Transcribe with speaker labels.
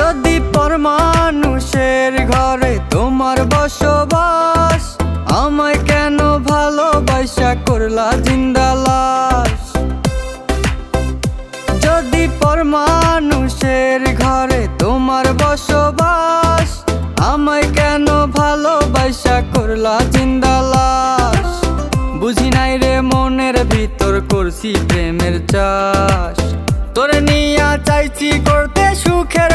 Speaker 1: যদি পর মানুষের ঘরে তোমার বসবাস, আমায় কেন ভালোবাসা করলা জিন্দা লাশ? যদি পর মানুষের ঘরে তোমার বসবাস, আমায় কেন ভালোবাসা করলা জিন্দা লাশ? বুঝি নাই রে মনের ভিতর করছি প্রেমের চাষ, তোরে নিয়া চাইছি করতে সুখের